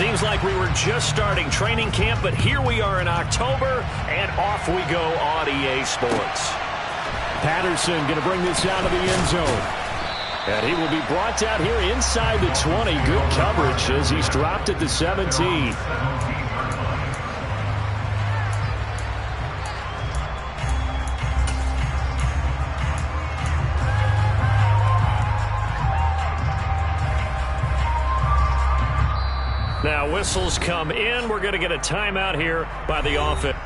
Seems like we were just starting training camp, but here we are in October, and off we go on EA Sports. Patterson going to bring this out of the end zone. And he will be brought down here inside the 20. Good coverage as he's dropped at the 17. Now whistles come in. We're going to get a timeout here by the offense.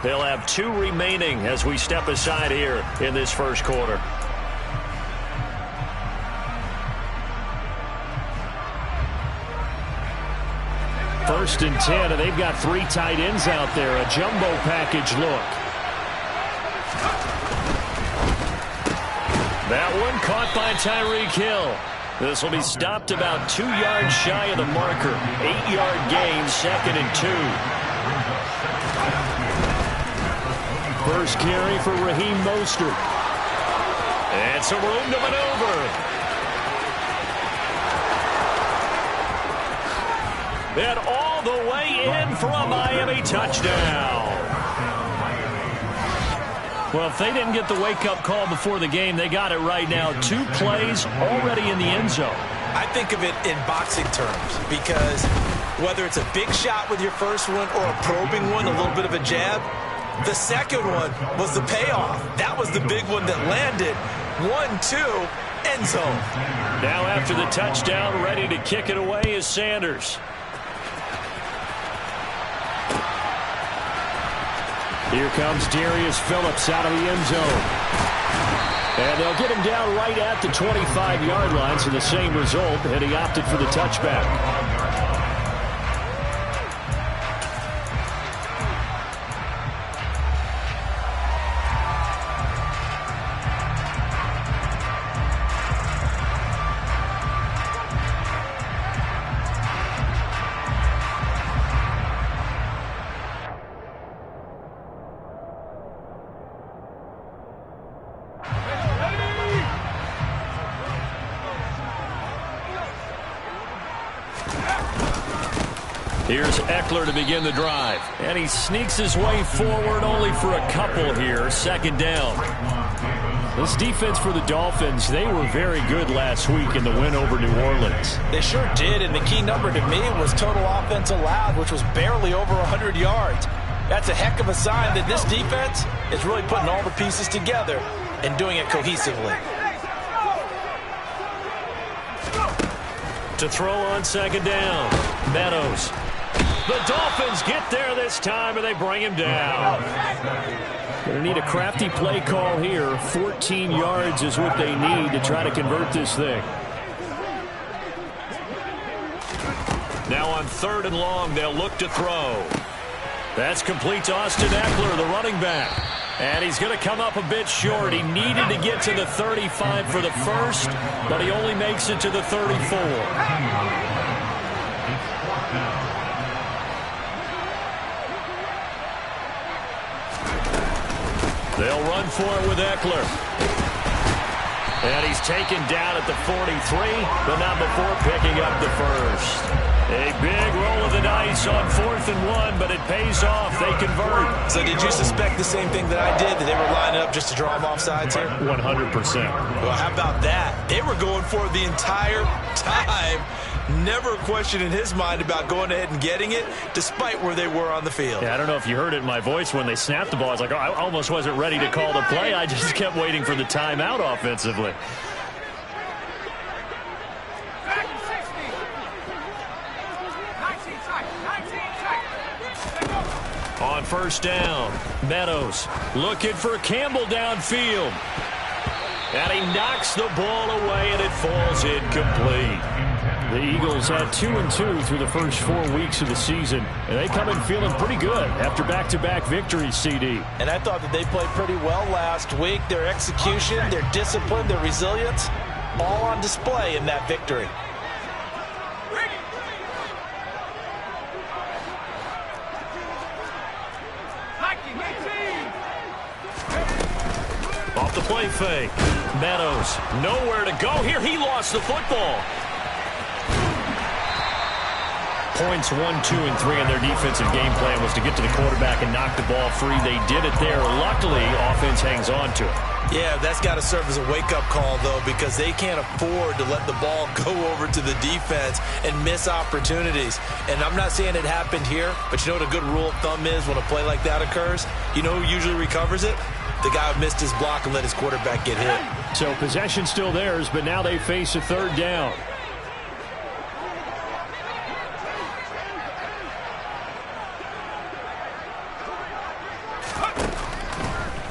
They'll have 2 remaining as we step aside here in this first quarter. First and 10, and they've got 3 tight ends out there. A jumbo package look. That one caught by Tyreek Hill. This will be stopped about 2 yards shy of the marker. 8-yard gain, 2nd and 2. First carry for Raheem Mostert. And some room to maneuver. And all the way in for a Miami touchdown. Well, if they didn't get the wake-up call before the game, they got it right now. 2 plays already in the end zone. I think of it in boxing terms because whether it's a big shot with your first one or a probing one, a little bit of a jab, the second one was the payoff. That was the big one that landed. 1-2, end zone. Now after the touchdown, ready to kick it away is Sanders. Here comes Darius Phillips out of the end zone. And they'll get him down right at the 25-yard line, so the same result, and he opted for the touchback. Here's Eckler to begin the drive. And he sneaks his way forward only for a couple here. 2nd down. This defense for the Dolphins, they were very good last week in the win over New Orleans. They sure did, and the key number to me was total offense allowed, which was barely over 100 yards. That's a heck of a sign that this defense is really putting all the pieces together and doing it cohesively. To throw on 2nd down, Meadows. The Dolphins get there this time, and they bring him down. Going to need a crafty play call here. 14 yards is what they need to try to convert this thing. Now on 3rd and long, they'll look to throw. That's complete to Austin Eckler, the running back. And he's going to come up a bit short. He needed to get to the 35 for the first, but he only makes it to the 34. They'll run for it with Eckler. And he's taken down at the 43, but not before picking up the first. A big roll of the dice on 4th and 1, but it pays off. They convert. So did you suspect the same thing that I did, that they were lining up just to draw them off sides here? 100%. Well, how about that? They were going for it the entire time. Never a question in his mind about going ahead and getting it, despite where they were on the field. Yeah, I don't know if you heard it in my voice when they snapped the ball. I was like, oh, I almost wasn't ready to call the play. I just kept waiting for the timeout offensively. On first down, Meadows looking for Campbell downfield. And he knocks the ball away, and it falls incomplete. The Eagles had 2-2 through the first 4 weeks of the season, and they come in feeling pretty good after back-to-back victories, CD. And I thought that they played pretty well last week. Their execution, their discipline, their resilience, all on display in that victory. Off the play fake. Meadows, nowhere to go here. He lost the football. Points 1, 2, and 3 on their defensive game plan was to get to the quarterback and knock the ball free. They did it there. Luckily, offense hangs on to it. Yeah, that's got to serve as a wake-up call, though, because they can't afford to let the ball go over to the defense and miss opportunities. And I'm not saying it happened here, but you know what a good rule of thumb is when a play like that occurs? You know who usually recovers it? The guy who missed his block and let his quarterback get hit. So possession still theirs, but now they face a third down.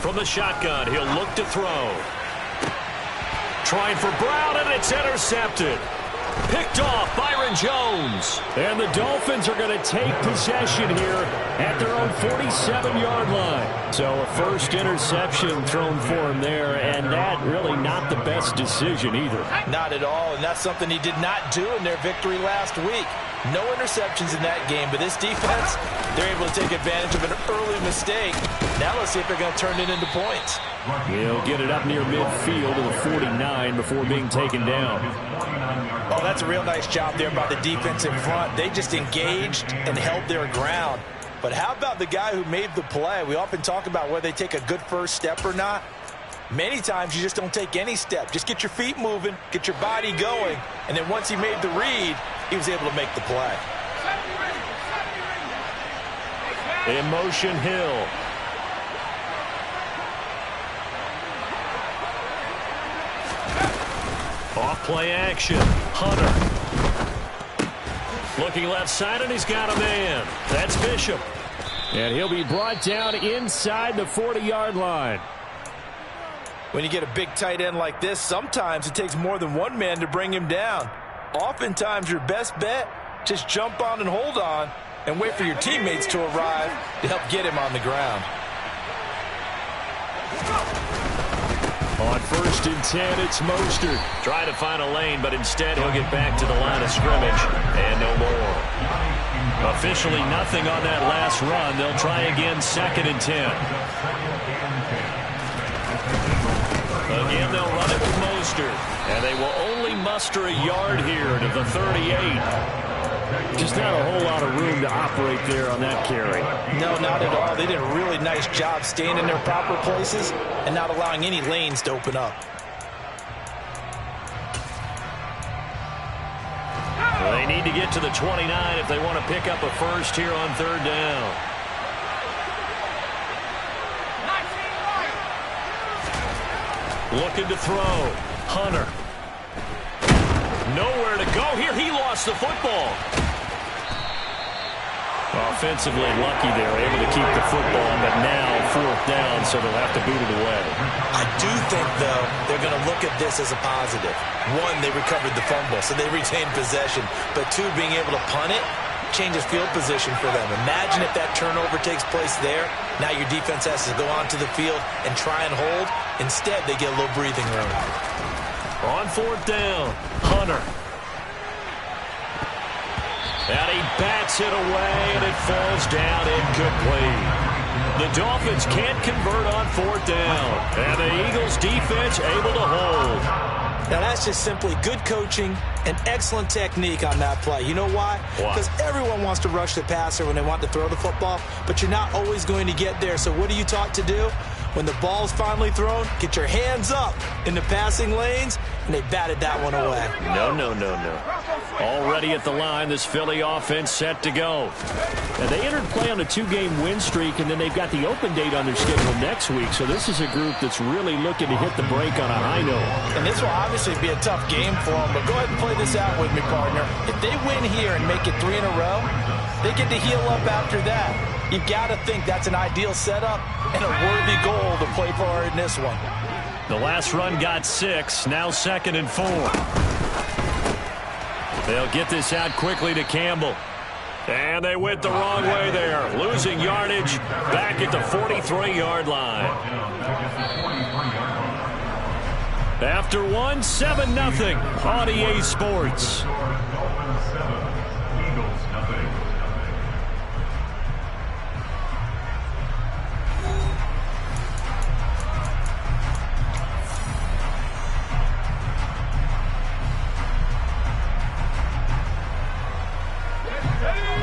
From the shotgun, he'll look to throw. Trying for Brown, and it's intercepted. Picked off Byron Jones. And the Dolphins are going to take possession here at their own 47-yard line. So a first interception thrown for him there, and that really not the best decision either. Not at all, and that's something he did not do in their victory last week. No interceptions in that game, but this defense, they're able to take advantage of an early mistake. Now let's see if they're going to turn it into points. He'll get it up near midfield to the 49 before being taken down. Oh, that's a real nice job there by the defense in front. They just engaged and held their ground. But how about the guy who made the play? We often talk about whether they take a good first step or not. Many times you just don't take any step. Just get your feet moving, get your body going, and then once he made the read, he was able to make the play. In motion, Hill. Off play action. Hunter. Looking left side, and he's got a man. That's Bishop. And he'll be brought down inside the 40-yard line. When you get a big tight end like this, sometimes it takes more than one man to bring him down. Oftentimes, your best bet, just jump on and hold on and wait for your teammates to arrive to help get him on the ground. On first and 10, it's Mostert. Trying to find a lane, but instead he'll get back to the line of scrimmage and no more. Officially nothing on that last run. They'll try again, 2nd and 10. Again, they'll run it with Mostert. And they will only muster a yard here to the 38. Just not a whole lot of room to operate there on that carry. No, not at all. They did a really nice job staying in their proper places and not allowing any lanes to open up. Well, they need to get to the 29 if they want to pick up a first here on 3rd down. Looking to throw. Hunter. Nowhere to go here. He lost the football. Offensively lucky there, able to keep the football, but now 4th down, so they'll have to boot it away. I do think, though, they're going to look at this as a positive. One, they recovered the fumble, so they retained possession. But two, being able to punt it changes field position for them. Imagine if that turnover takes place there. Now your defense has to go onto the field and try and hold. Instead, they get a little breathing room. On 4th down, Hunter. And he bats Gets it away, and it falls down incomplete. The Dolphins can't convert on 4th down. And the Eagles defense able to hold. Now, that's just simply good coaching and excellent technique on that play. You know why? Because everyone wants to rush the passer when they want to throw the football, but you're not always going to get there. So what are you taught to do? When the ball's finally thrown, get your hands up in the passing lanes, and they batted that one away. No. Already at the line, this Philly offense set to go. And they entered play on a 2-game win streak, and then they've got the open date on their schedule next week. So this is a group that's really looking to hit the break on a high note. And this will obviously be a tough game for them, but go ahead and play this out with me, partner. If they win here and make it 3 in a row, they get to heal up after that. You've got to think that's an ideal setup and a worthy goal to play for in this one. The last run got 6, now 2nd and 4. They'll get this out quickly to Campbell. And they went the wrong way there, losing yardage back at the 43-yard line. After 1, 7-0 on EA Sports.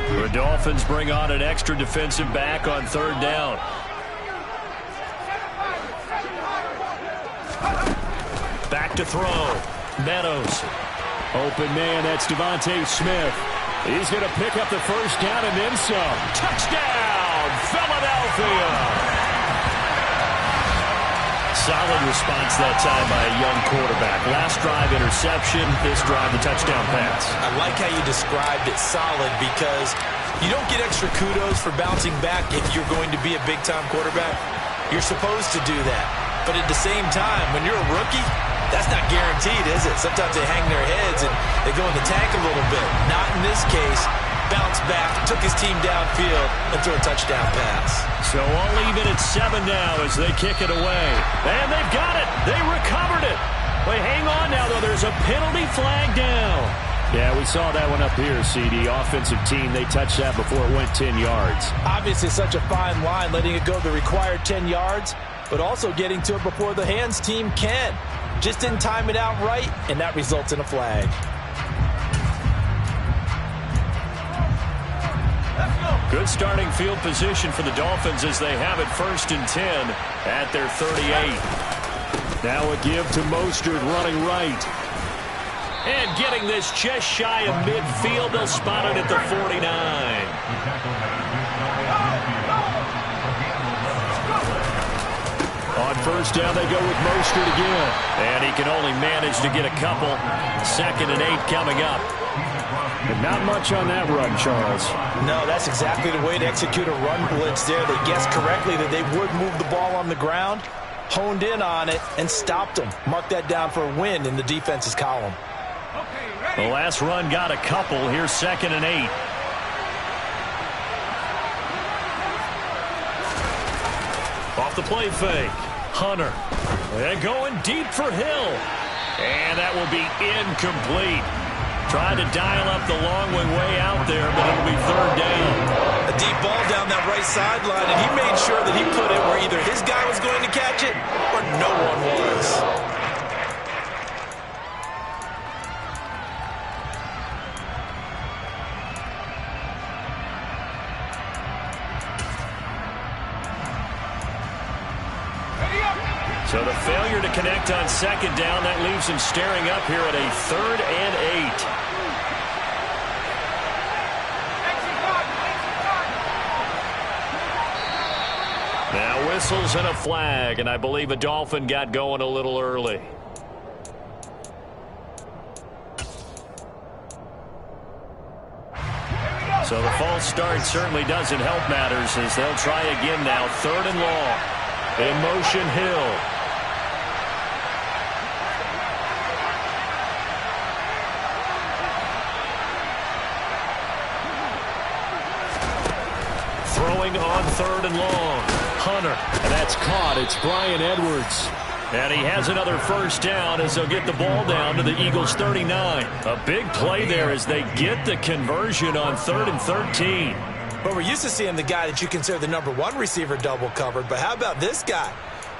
The Dolphins bring on an extra defensive back on 3rd down. Back to throw. Meadows. Open man, that's Devontae Smith. He's going to pick up the 1st down and then some. Touchdown, Philadelphia! Solid response that time by a young quarterback. Last drive, interception. This drive, the touchdown pass. I like how you described it, solid, because you don't get extra kudos for bouncing back if you're going to be a big-time quarterback. You're supposed to do that. But at the same time, when you're a rookie, that's not guaranteed, is it? Sometimes they hang their heads and they go in the tank a little bit. Not in this case. Bounced back, took his team downfield, and threw a touchdown pass. So I'll leave it at 7 now as they kick it away. And they've got it. They recovered it. But hang on now, though. There's a penalty flag down. Yeah, we saw that one up here, CD. Offensive team, they touched that before it went 10 yards. Obviously such a fine line, letting it go the required 10 yards, but also getting to it before the hands team can. Just didn't time it out right, and that results in a flag. Good starting field position for the Dolphins as they have it 1st and 10 at their 38. Now a give to Mostert running right. And getting this just shy of midfield, they'll spot it at the 49. On 1st down, they go with Mostert again. And he can only manage to get a couple. 2nd and 8 coming up. And not much on that run, Charles. No, that's exactly the way to execute a run blitz there. They guessed correctly that they would move the ball on the ground, honed in on it, and stopped them. Mark that down for a win in the defense's column. The last run got a couple. Here's 2nd and 8. Off the play fake. Hunter. And going deep for Hill. And that will be incomplete. Tried to dial up the long way out there, but it'll be 3rd down. A deep ball down that right sideline, and he made sure that he put it where either his guy was going to catch it or no one was. So the failure to connect on 2nd down, that leaves him staring up here at a 3rd and 8. Now whistles and a flag, and I believe a Dolphin got going a little early. So the false start certainly doesn't help matters as they'll try again now. 3rd and long. In motion, Hill. Throwing on 3rd and long. Hunter. And that's caught. It's Bryan Edwards. And he has another first down as they'll get the ball down to the Eagles' 39. A big play there as they get the conversion on 3rd and 13. But we're used to seeing the guy that you consider the number 1 receiver double covered. But how about this guy?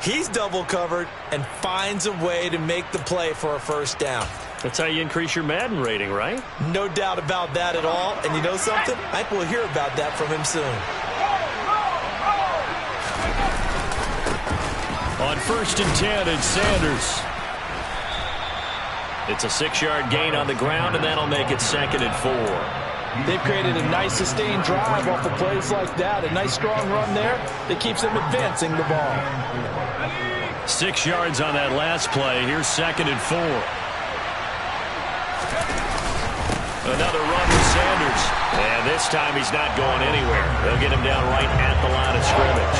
He's double covered and finds a way to make the play for a first down. That's how you increase your Madden rating, right? No doubt about that at all. And you know something? I think we'll hear about that from him soon. On 1st and 10, it's Sanders. It's a 6-yard gain on the ground, and that'll make it 2nd and 4. They've created a nice sustained drive off of plays like that. A nice strong run there that keeps them advancing the ball. 6 yards on that last play. Here's 2nd and 4. Another run with Sanders. And this time he's not going anywhere. They'll get him down right at the line of scrimmage.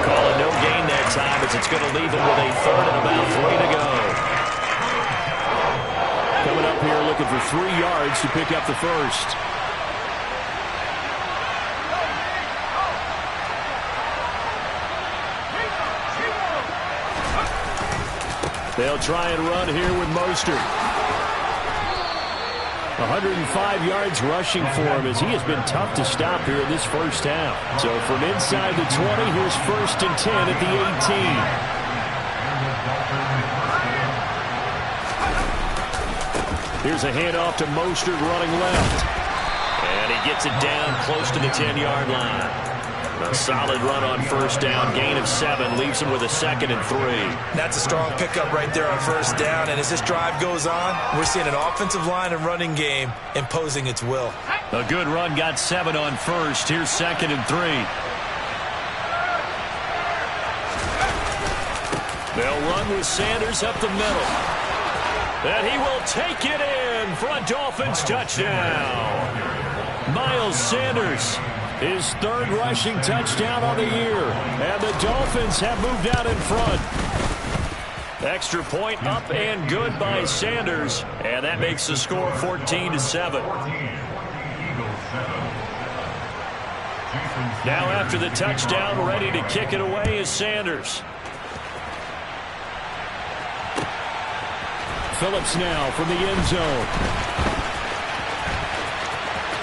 Call it no gain that time as it's going to leave him with a 3rd and about 3 to go. Coming up here looking for 3 yards to pick up the first. They'll try and run here with Mostert. 105 yards rushing for him as he has been tough to stop here in this first half. So from inside the 20, here's 1st and 10 at the 18. Here's a handoff to Mostert running left. And he gets it down close to the 10-yard line. A solid run on first down. Gain of 7 leaves him with a 2nd and 3. That's a strong pickup right there on first down. And as this drive goes on, we're seeing an offensive line and running game imposing its will. A good run got 7 on first. Here's 2nd and 3. They'll run with Sanders up the middle. And he will take it in for a Dolphins touchdown. Miles Sanders, his 3rd rushing touchdown on the year. And the Dolphins have moved out in front. Extra point up and good by Sanders. And that makes the score 14-7. Now after the touchdown, ready to kick it away is Sanders. Phillips now from the end zone.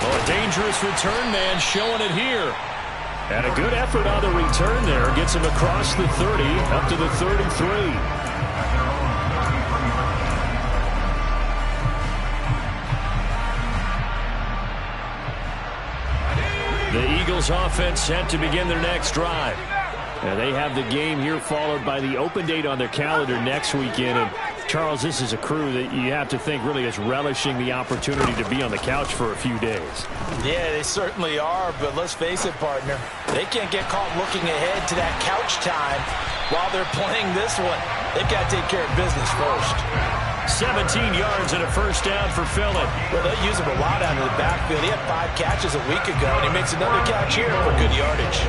Oh, a dangerous return man showing it here. And a good effort on the return there. Gets him across the 30 up to the 33. The Eagles offense set to begin their next drive. And they have the game here followed by the open date on their calendar next weekend. And Charles, this is a crew that you have to think really is relishing the opportunity to be on the couch for a few days. Yeah, they certainly are, but let's face it, partner. They can't get caught looking ahead to that couch time while they're playing this one. They've got to take care of business first. 17 yards and a first down for Phillip. Well, they'll use him a lot out of the backfield. He had 5 catches a week ago, and he makes another catch here for good yardage.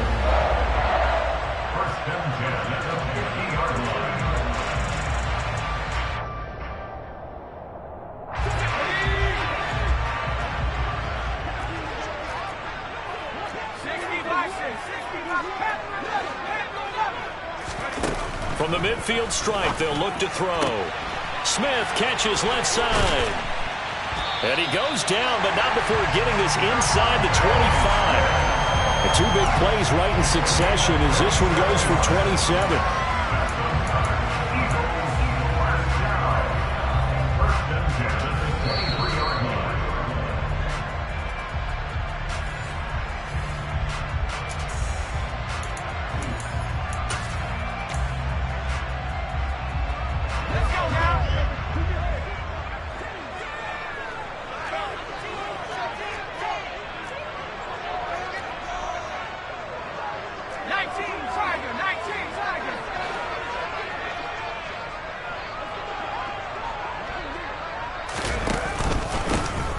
From the midfield stripe, they'll look to throw. Smith catches left side. And he goes down, but not before getting this inside the 25. The 2 big plays right in succession as this one goes for 27.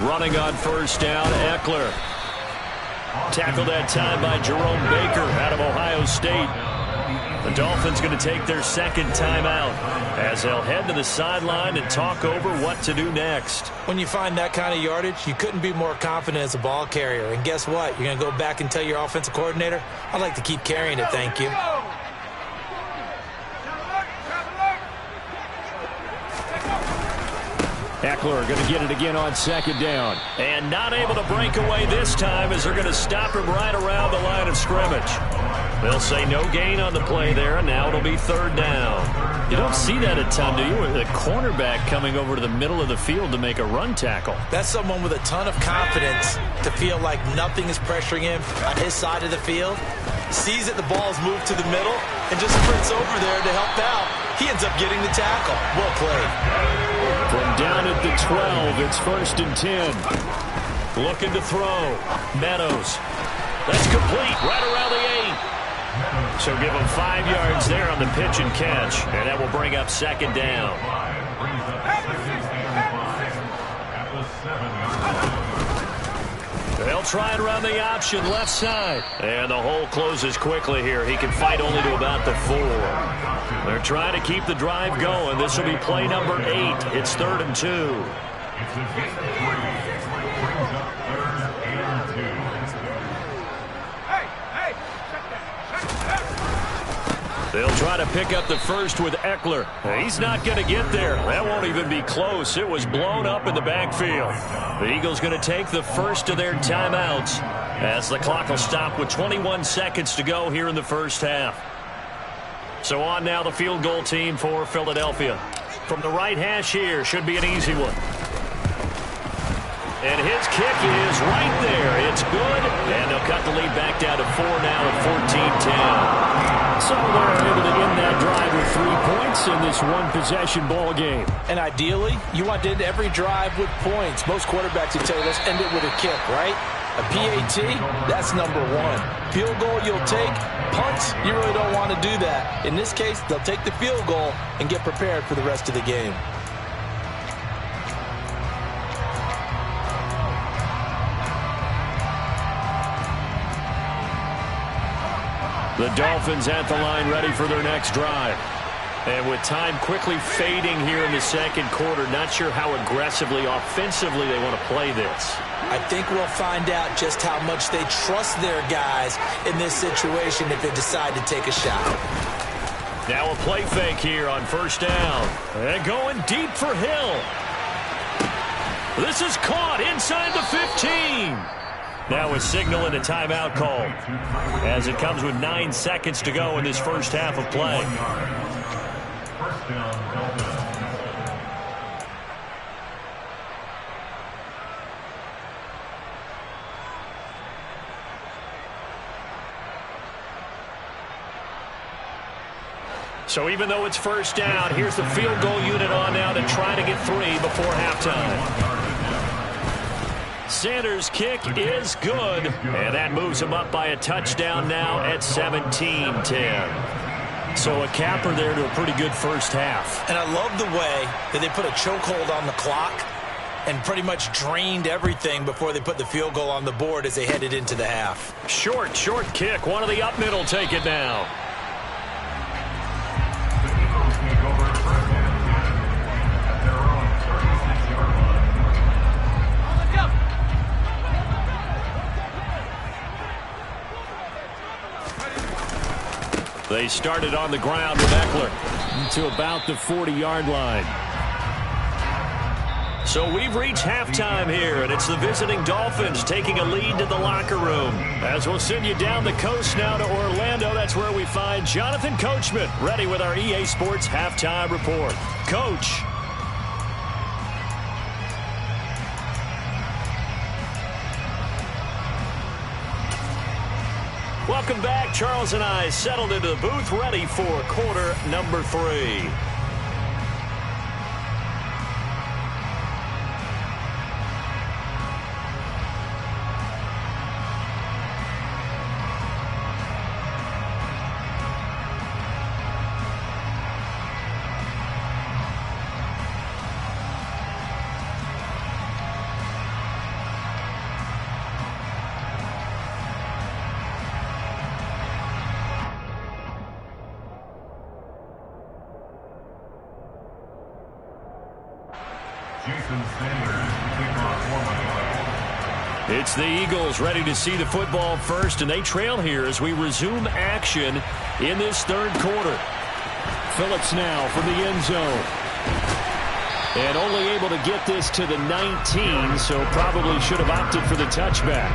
Running on first down, Eckler. Tackled that time by Jerome Baker out of Ohio State. The Dolphins going to take their 2nd timeout as they'll head to the sideline and talk over what to do next. When you find that kind of yardage, you couldn't be more confident as a ball carrier. And guess what? You're going to go back and tell your offensive coordinator, I'd like to keep carrying it, thank you. Eckler going to get it again on second down. And not able to break away this time as they're going to stop him right around the line of scrimmage. They'll say no gain on the play there, and now it'll be third down. You don't see that a ton, do you? With a cornerback coming over to the middle of the field to make a run tackle. That's someone with a ton of confidence to feel like nothing is pressuring him on his side of the field. Sees that the ball's moved to the middle and just sprints over there to help out. He ends up getting the tackle. Well played. From down at the 12, it's 1st and 10. Looking to throw. Meadows. That's complete right around the 8. So give him 5 yards there on the pitch and catch. And that will bring up second down. They'll try and run the option left side. And the hole closes quickly here. He can fight only to about the 4. They're trying to keep the drive going. This will be play number 8. It's 3rd and 2. They'll try to pick up the first with Eckler. He's not going to get there. That won't even be close. It was blown up in the backfield. The Eagles going to take the first of their timeouts as the clock will stop with 21 seconds to go here in the first half. So on now the field goal team for Philadelphia. From the right hash here, should be an easy one. And his kick is right there. It's good. And they'll cut the lead back down to 4 now at 14-10. So they're able to end that drive with 3 points in this one-possession ball game. And ideally, you want to end every drive with points. Most quarterbacks would tell you, let's end it with a kick, right? A PAT, that's number 1. Field goal you'll take. Punts, you really don't want to do that. In this case, they'll take the field goal and get prepared for the rest of the game. The Dolphins at the line ready for their next drive. And with time quickly fading here in the second quarter, not sure how aggressively, offensively they want to play this. I think we'll find out just how much they trust their guys in this situation if they decide to take a shot. Now a play fake here on first down. And going deep for Hill. This is caught inside the 15. Now a signal and a timeout call as it comes with 9 seconds to go in this first half of play. So even though it's first down, here's the field goal unit on now to try to get 3 before halftime. Sanders' kick is good, and that moves him up by a touchdown now at 17-10. So a capper there to a pretty good first half. And I love the way that they put a chokehold on the clock and pretty much drained everything before they put the field goal on the board as they headed into the half. Short kick. One of the up middle take it now. They started on the ground with Eckler to about the 40-yard line. So we've reached halftime here, and it's the visiting Dolphins taking a lead to the locker room. As we'll send you down the coast now to Orlando, that's where we find Jonathan Coachman ready with our EA Sports halftime report. Coach. Welcome back. Charles and I settled into the booth ready for quarter number 3. It's the Eagles ready to see the football first, and they trail here as we resume action in this third quarter. Phillips now from the end zone. And only able to get this to the 19, so probably should have opted for the touchback.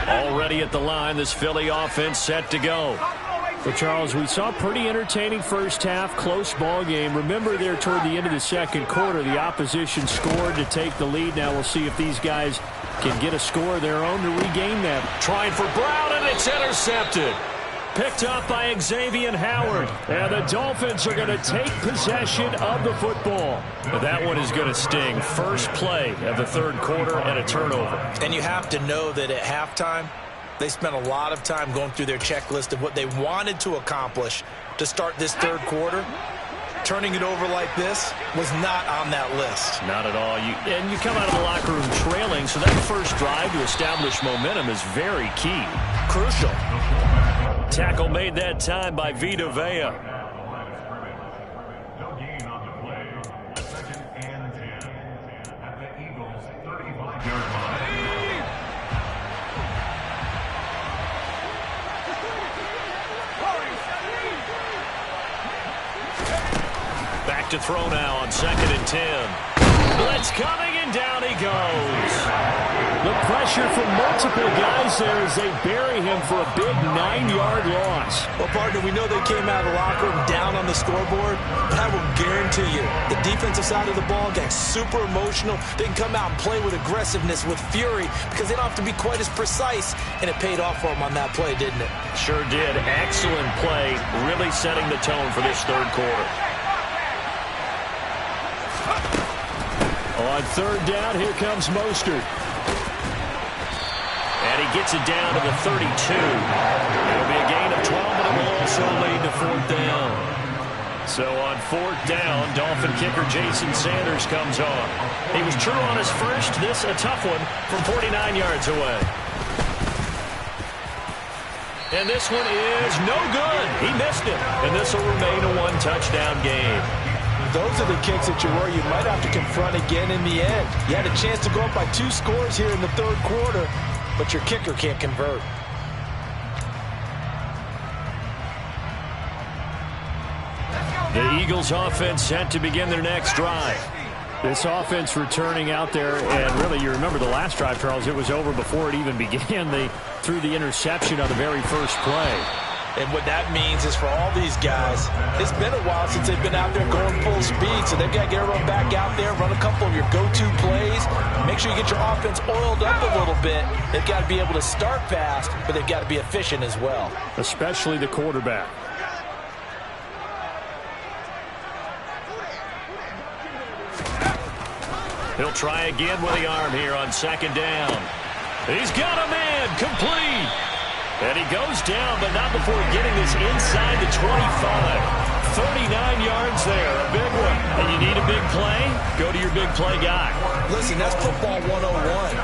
Already at the line, this Philly offense set to go. Well, Charles, we saw a pretty entertaining first half, close ball game. Remember there toward the end of the second quarter, the opposition scored to take the lead. Now we'll see if these guys can get a score of their own to regain that. Trying for Brown, and it's intercepted. Picked up by Xavier Howard. And the Dolphins are going to take possession of the football. But that one is going to sting. First play of the third quarter and a turnover. And you have to know that at halftime, they spent a lot of time going through their checklist of what they wanted to accomplish to start this third quarter. Turning it over like this was not on that list. Not at all. And you come out of the locker room trailing, so that first drive to establish momentum is very key. Crucial. Tackle made that time by Vita Vea. Back to throw now on 2nd and 10. Blitz coming, and down he goes. The pressure from multiple guys there as they bury him for a big 9-yard loss. Well, partner, we know they came out of the locker room down on the scoreboard, but I will guarantee you the defensive side of the ball got super emotional. They can come out and play with aggressiveness, with fury, because they don't have to be quite as precise, and it paid off for them on that play, didn't it? Sure did. Excellent play, really setting the tone for this third quarter. On third down, here comes Mostert. And he gets it down to the 32. It'll be a gain of 12, but it will also lead to 4th down. So on 4th down, Dolphin kicker Jason Sanders comes on. He was true on his first. This a tough one from 49 yards away. And this one is no good. He missed it. And this will remain a one-touchdown game. Those are the kicks that you worry you might have to confront again in the end. You had a chance to go up by 2 scores here in the third quarter, but your kicker can't convert. The Eagles offense set to begin their next drive. This offense returning out there, and really you remember the last drive, Charles, it was over before it even began. They threw the interception on the very first play. And what that means is for all these guys, it's been a while since they've been out there going full speed, so they've got to get everyone back out there, run a couple of your go-to plays, make sure you get your offense oiled up a little bit. They've got to be able to start fast, but they've got to be efficient as well. Especially the quarterback. He'll try again with the arm here on 2nd down. He's got a man, complete. And he goes down, but not before getting this inside the 25. 39 yards there, a big one. And you need a big play? Go to your big play guy. Listen, that's football 101.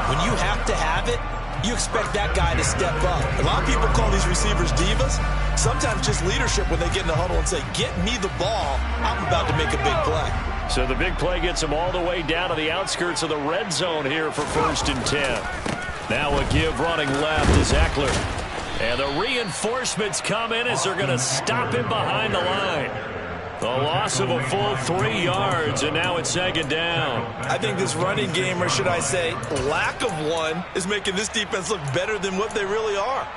When you have to have it, you expect that guy to step up. A lot of people call these receivers divas. Sometimes just leadership when they get in the huddle and say, get me the ball, I'm about to make a big play. So the big play gets him all the way down to the outskirts of the red zone here for 1st and 10. Now a give running left is Eckler. And the reinforcements come in as they're going to stop him behind the line. The loss of a full 3 yards, and now it's 2nd down. I think this running game, or should I say lack of one, is making this defense look better than what they really are.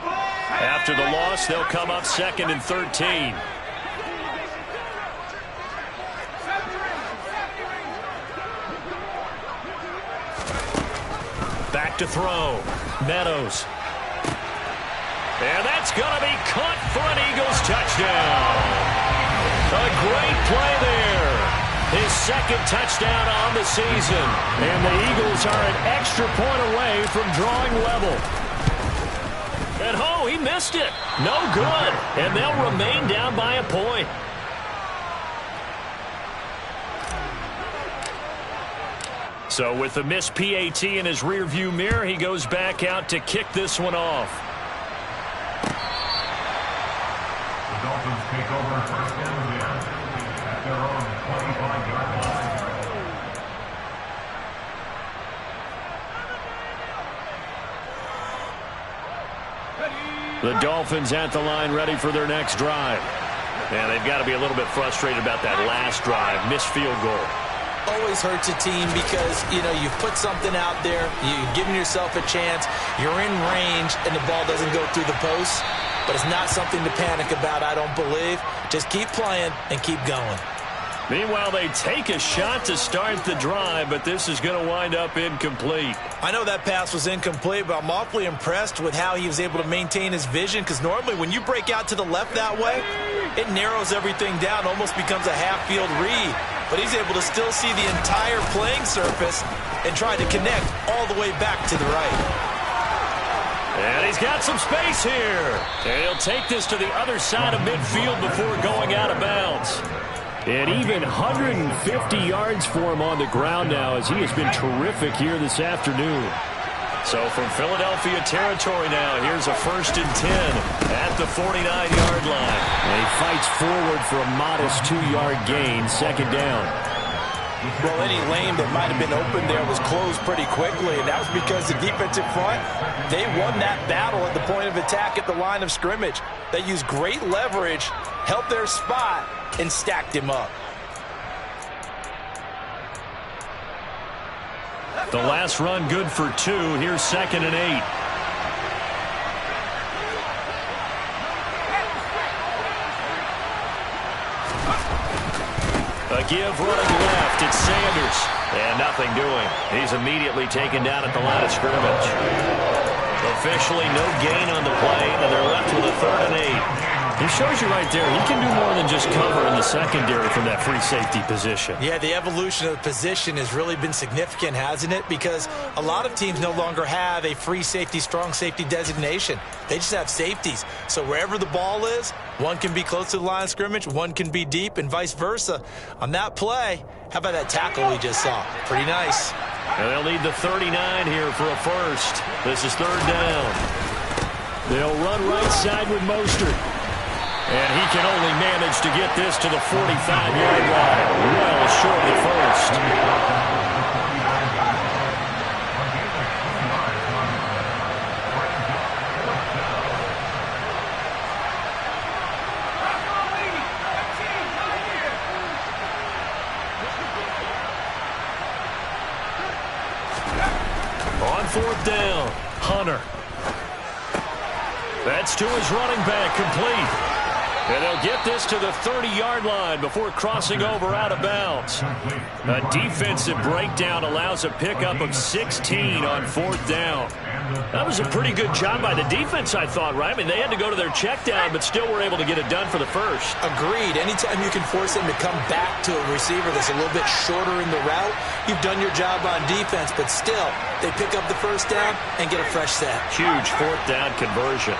After the loss, they'll come up 2nd and 13. Back to throw. Meadows. And that's going to be caught for an Eagles touchdown. A great play there. His 2nd touchdown on the season. And the Eagles are an extra point away from drawing level. And oh, he missed it. No good. And they'll remain down by a point. So with the missed PAT in his rearview mirror, he goes back out to kick this one off. The Dolphins take over 1st and 10. The Dolphins at the line, ready for their next drive. And they've got to be a little bit frustrated about that last drive. Missed field goal. Always hurts a team because, you've put something out there. You've given yourself a chance. You're in range, and the ball doesn't go through the post. But it's not something to panic about, I don't believe. Just keep playing and keep going. Meanwhile, they take a shot to start the drive, but this is going to wind up incomplete. I know that pass was incomplete, but I'm awfully impressed with how he was able to maintain his vision, because normally when you break out to the left that way, it narrows everything down, almost becomes a half-field read. But he's able to still see the entire playing surface and try to connect all the way back to the right. And he's got some space here. And he'll take this to the other side of midfield before going out of bounds. And even 150 yards for him on the ground now, as he has been terrific here this afternoon. So from Philadelphia territory now, here's a 1st and 10 at the 49-yard line. And he fights forward for a modest 2-yard gain, 2nd down. Well, any lane that might have been open there was closed pretty quickly, and that was because the defensive front, they won that battle at the point of attack at the line of scrimmage. They used great leverage, held their spot, and stacked him up. The last run good for 2. Here's 2nd and 8. A give running left. It's Sanders. And nothing doing. He's immediately taken down at the line of scrimmage. Officially no gain on the play, and they're left with a 3rd and 8. He shows you right there, he can do more than just cover in the secondary from that free safety position. Yeah, the evolution of the position has really been significant, hasn't it? Because a lot of teams no longer have a free safety, strong safety designation. They just have safeties. So wherever the ball is, one can be close to the line of scrimmage, one can be deep, and vice versa. On that play, how about that tackle we just saw? Pretty nice. And they'll need the 39 here for a 1st. This is 3rd down. They'll run right side with Mostert. And he can only manage to get this to the 45-yard line. Well short of the 1st. On 4th down, Hunter. That's to his running back, complete. And they'll get this to the 30-yard line before crossing over out of bounds. A defensive breakdown allows a pickup of 16 on 4th down. That was a pretty good job by the defense, I thought, right? I mean, they had to go to their check down, but still were able to get it done for the 1st. Agreed. Anytime you can force them to come back to a receiver that's a little bit shorter in the route, you've done your job on defense, but still, they pick up the 1st down and get a fresh set. Huge 4th down conversion.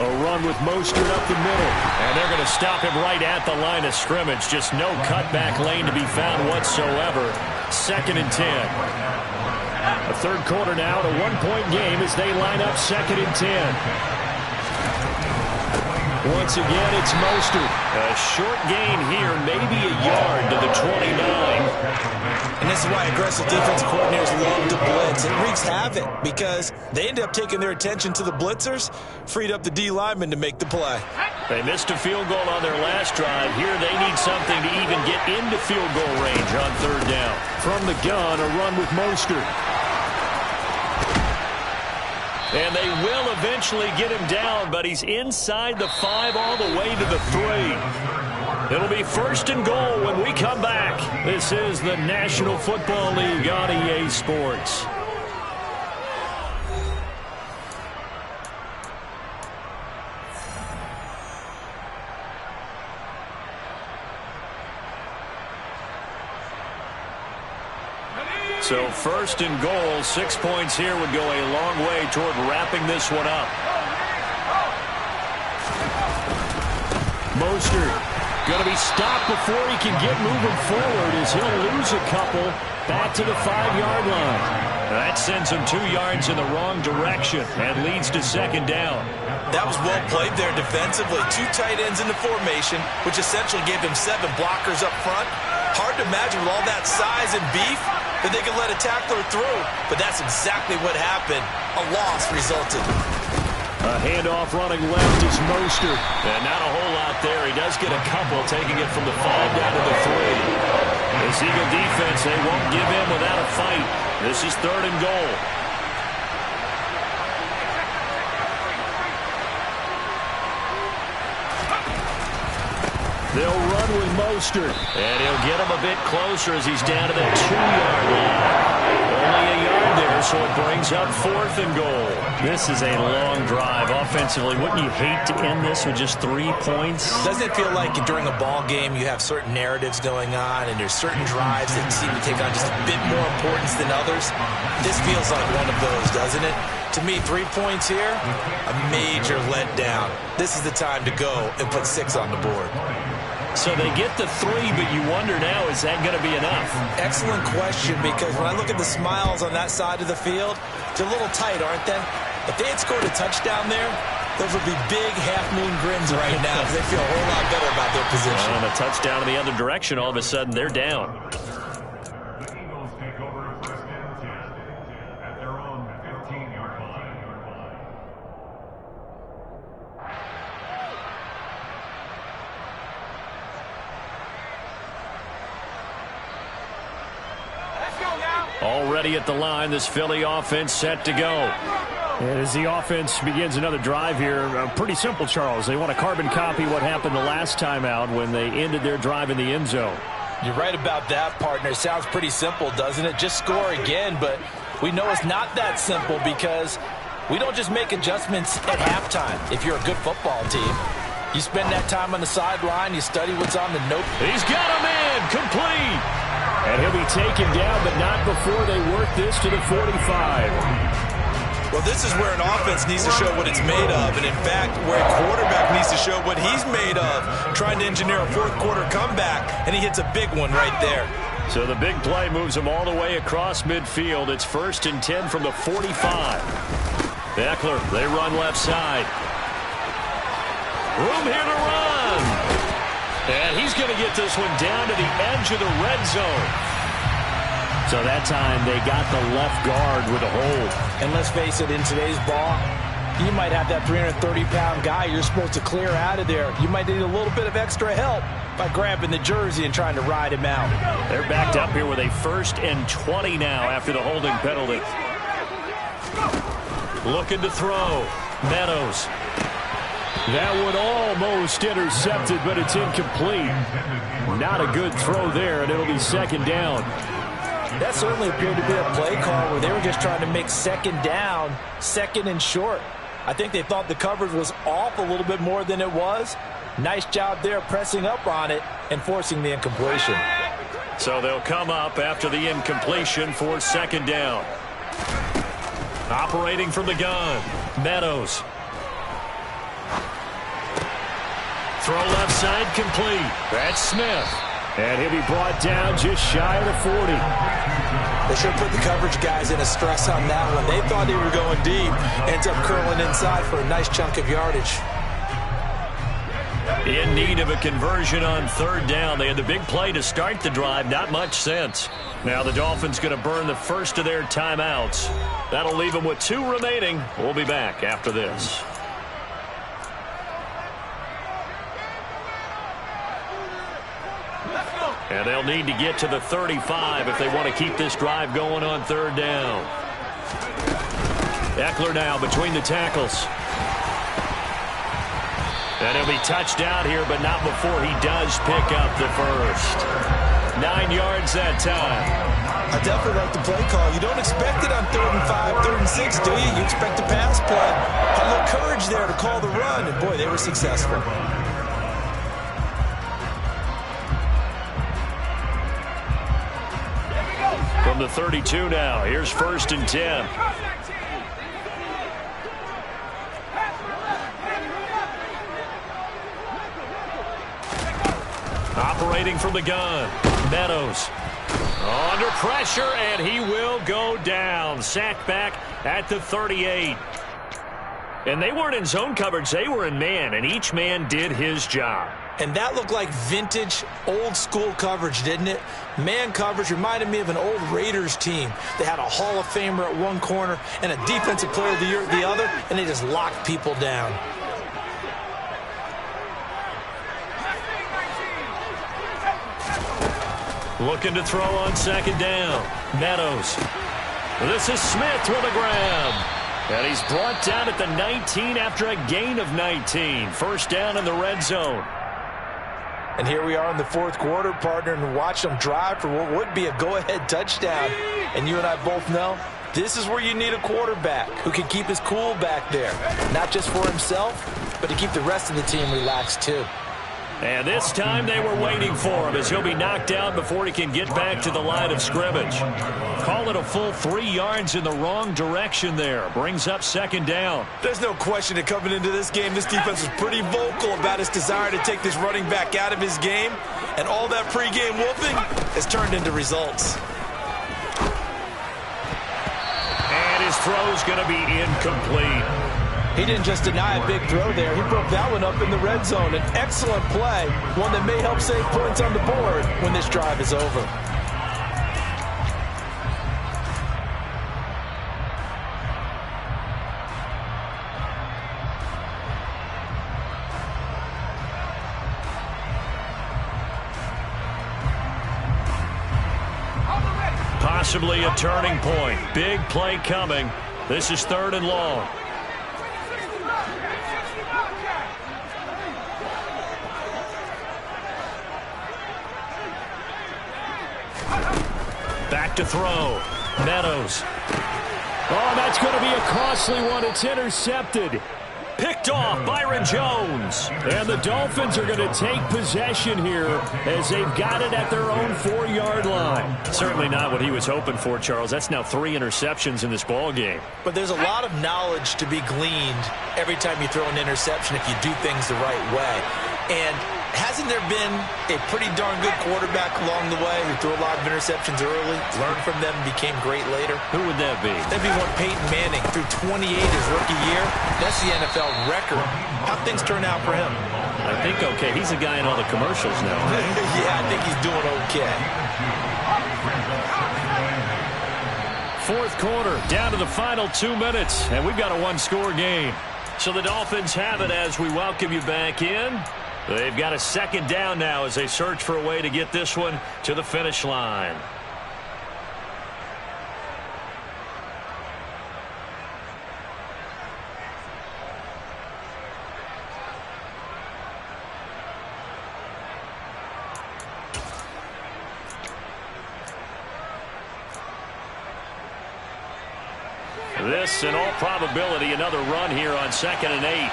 A run with Mostert up the middle. And they're going to stop him right at the line of scrimmage. Just no cutback lane to be found whatsoever. 2nd and 10. A 3rd quarter now, a 1-point game as they line up 2nd and 10. Once again, it's Mostert. A short gain here, maybe a yard to the 29. And this is why aggressive defensive coordinators love to blitz. It wreaks havoc because they end up taking their attention to the blitzers, freed up the D lineman to make the play. They missed a field goal on their last drive. Here they need something to even get into field goal range on 3rd down. From the gun, a run with Mostert. And they will eventually get him down, but he's inside the 5 all the way to the 3. It'll be 1st and goal when we come back. This is the National Football League on EA Sports. So 1st and goal, 6 points here would go a long way toward wrapping this one up. Mostert going to be stopped before he can get moving forward as he'll lose a couple back to the 5-yard line. That sends him 2 yards in the wrong direction and leads to 2nd down. That was well played there defensively. 2 tight ends in the formation, which essentially gave him 7 blockers up front. Hard to imagine with all that size and beef that they could let a tackler through, but that's exactly what happened. A loss resulted. A handoff running left is Mostert. And not a whole lot there. He does get a couple, taking it from the 5 down to the 3. This Eagle defense, they won't give in without a fight. This is 3rd and goal. They'll run with Mostert. And he'll get him a bit closer as he's down to that 2-yard line. Only a yard there, so it brings up 4th and goal. This is a long drive. Offensively, wouldn't you hate to end this with just 3 points? Doesn't it feel like during a ball game you have certain narratives going on and there's certain drives that seem to take on just a bit more importance than others? This feels like one of those, doesn't it? To me, 3 points here, a major letdown. This is the time to go and put 6 on the board. So they get the 3, but you wonder now, is that going to be enough? Excellent question, because when I look at the smiles on that side of the field, they're a little tight, aren't they? If they had scored a touchdown there, those would be big half-moon grins right now because they feel a whole lot better about their position. On a touchdown in the other direction, all of a sudden they're down. The Eagles take over 1st and 10 at their own 15-yard line. Already at the line, this Philly offense set to go. And as the offense begins another drive here, pretty simple, Charles. They want to carbon copy what happened the last time out when they ended their drive in the end zone. You're right about that, partner. It sounds pretty simple, doesn't it? Just score again, but we know it's not that simple because we don't just make adjustments at halftime. If you're a good football team, you spend that time on the sideline, you study what's on the note. He's got him in, complete. And he'll be taken down, but not before they work this to the 45. Well, this is where an offense needs to show what it's made of, and in fact, where a quarterback needs to show what he's made of, trying to engineer a 4th quarter comeback, and he hits a big one right there. So the big play moves him all the way across midfield. It's 1st and 10 from the 45. Ekeler, they run left side. Room here to run. And he's going to get this one down to the edge of the red zone. So that time they got the left guard with a hold. And let's face it, in today's ball, you might have that 330-pound guy you're supposed to clear out of there. You might need a little bit of extra help by grabbing the jersey and trying to ride him out. They're backed up here with a 1st and 20 now after the holding penalty. Looking to throw. Meadows. That one almost intercepted, but it's incomplete. Not a good throw there, and it'll be 2nd down. That certainly appeared to be a play call where they were just trying to make 2nd down, 2nd and short. I think they thought the coverage was off a little bit more than it was. Nice job there pressing up on it and forcing the incompletion. So they'll come up after the incompletion for 2nd down. Operating from the gun, Meadows. Throw left side complete. That's Smith. And he'll be brought down just shy of the 40. They should have put the coverage guys in a stress on that one. They thought they were going deep. Ends up curling inside for a nice chunk of yardage. In need of a conversion on 3rd down. They had the big play to start the drive. Not much sense. Now the Dolphins going to burn the first of their timeouts. That'll leave them with 2 remaining. We'll be back after this. And they'll need to get to the 35 if they want to keep this drive going on 3rd down. Ekeler now between the tackles. And he'll be touched out here, but not before he does pick up the first. 9 yards that time. I definitely like the play call. You don't expect it on 3rd and 5, 3rd and 6, do you? You expect a pass play. A little courage there to call the run, and boy, they were successful. From the 32 now, here's 1st and 10. Operating from the gun, Meadows. Under pressure, and he will go down. Sacked back at the 38. And they weren't in zone coverage. They were in man, and each man did his job. And that looked like vintage, old-school coverage, didn't it? Man coverage reminded me of an old Raiders team. They had a Hall of Famer at one corner and a Defensive Player of the Year at the other, and they just locked people down. Looking to throw on second down. Meadows. This is Smith with a grab. And he's brought down at the 19 after a gain of 19. First down in the red zone. And here we are in the fourth quarter, partner, and watch them drive for what would be a go-ahead touchdown. And you and I both know this is where you need a quarterback who can keep his cool back there. Not just for himself, but to keep the rest of the team relaxed too. And this time they were waiting for him as he'll be knocked down before he can get back to the line of scrimmage. Call it a full 3 yards in the wrong direction there. Brings up second down. There's no question that coming into this game, this defense was pretty vocal about its desire to take this running back out of his game. And all that pregame wolfing has turned into results. And his throw's going to be incomplete. He didn't just deny a big throw there. He broke that one up in the red zone. An excellent play, one that may help save points on the board when this drive is over. Possibly a turning point. Big play coming. This is 3rd and long. Back to throw. Meadows. Oh, that's going to be a costly one. It's intercepted. Picked off Byron Jones. And the Dolphins are going to take possession here as they've got it at their own 4-yard line. Certainly not what he was hoping for, Charles. That's now 3 interceptions in this ball game. But there's a lot of knowledge to be gleaned every time you throw an interception if you do things the right way. And hasn't there been a pretty darn good quarterback along the way who threw a lot of interceptions early, learned from them, and became great later? Who would that be? That'd be one Peyton Manning. Threw 28 his rookie year. That's the NFL record. How'd things turn out for him? I think okay. He's a guy in all the commercials now. Yeah, I think he's doing okay. Fourth quarter, down to the final 2 minutes, and we've got a 1-score game. So the Dolphins have it as we welcome you back in. They've got a second down now as they search for a way to get this one to the finish line. This, in all probability, another run here on 2nd and 8.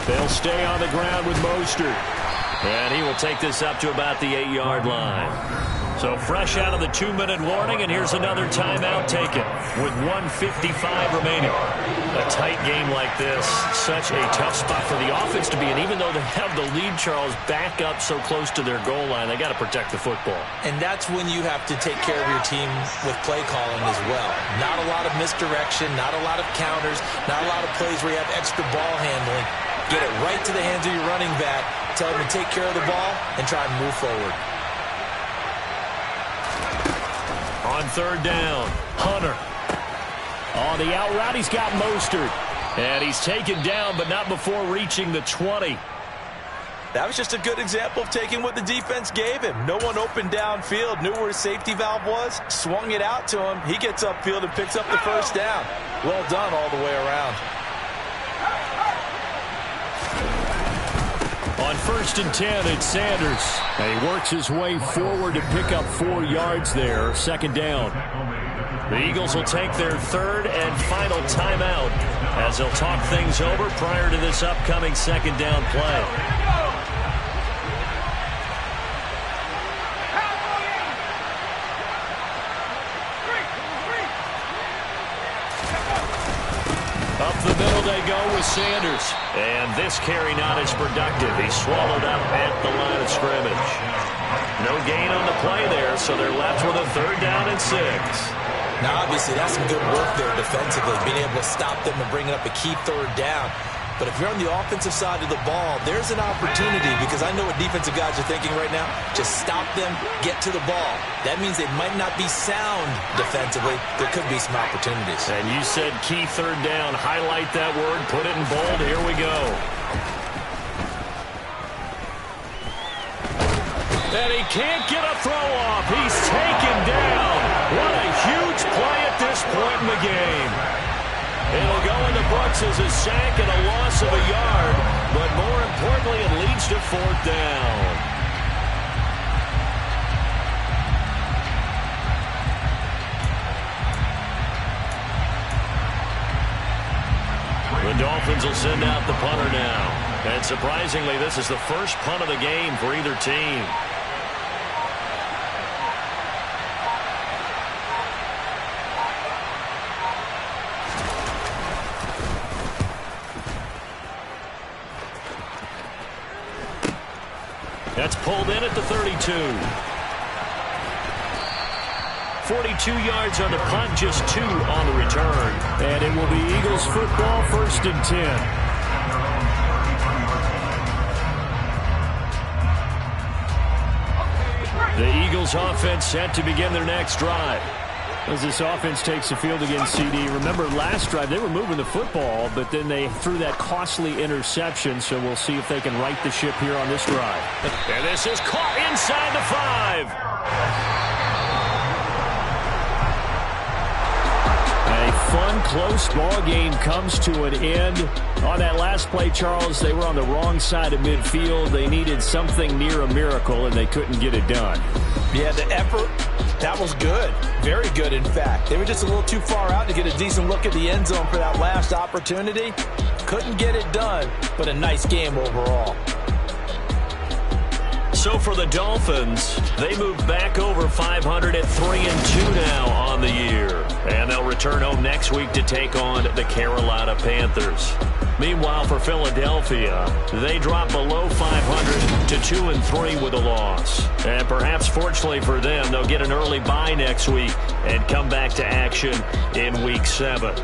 They'll stay on the ground with Mostert. And he will take this up to about the 8-yard line. So fresh out of the 2-minute warning, and here's another timeout taken with 1:55 remaining. A tight game like this, such a tough spot for the offense to be in. Even though they have the lead, Charles, back up so close to their goal line, they got to protect the football. And that's when you have to take care of your team with play calling as well. Not a lot of misdirection, not a lot of counters, not a lot of plays where you have extra ball handling. Get it right to the hands of your running back, tell him to take care of the ball, and try and move forward. On 3rd down, Hunter. On the out route, he's got Mostert. And he's taken down, but not before reaching the 20. That was just a good example of taking what the defense gave him. No one open downfield, knew where his safety valve was, swung it out to him. He gets upfield and picks up the first down. Well done all the way around. On 1st and 10, it's Sanders. And he works his way forward to pick up 4 yards there. 2nd down. The Eagles will take their 3rd and final timeout as they'll talk things over prior to this upcoming 2nd down play. Up the middle they go with Sanders. And this carry not as productive. He's swallowed up at the line of scrimmage. No gain on the play there, so they're left with a 3rd down and 6. Now, obviously, that's some good work there defensively, being able to stop them and bringing up a key third down. But if you're on the offensive side of the ball, there's an opportunity, because I know what defensive guys are thinking right now. Just stop them, get to the ball. That means they might not be sound defensively. There could be some opportunities. And you said key third down. Highlight that word, put it in bold. Here we go. And he can't get a throw off. He's taken down. What a huge play at this point in the game. It'll go into Brooks as a sack and a loss of a yard, but more importantly, it leads to fourth down. The Dolphins will send out the punter now. And surprisingly, this is the first punt of the game for either team. That's pulled in at the 32. 42 yards on the punt, just 2 on the return. And it will be Eagles football, 1st and 10. The Eagles offense set to begin their next drive. As this offense takes the field against CD, remember last drive they were moving the football, but then they threw that costly interception, so we'll see if they can right the ship here on this drive. And this is caught inside the 5. A fun, close ball game comes to an end. On that last play, Charles, they were on the wrong side of midfield. They needed something near a miracle, and they couldn't get it done. Yeah, the effort, that was good. Very good, in fact. They were just a little too far out to get a decent look at the end zone for that last opportunity. Couldn't get it done, but a nice game overall. So for the Dolphins, they move back over 500 at 3-2 now on the year. And they'll return home next week to take on the Carolina Panthers. Meanwhile, for Philadelphia, they drop below 500 to 2-3 with a loss. And perhaps fortunately for them, they'll get an early bye next week and come back to action in Week 7.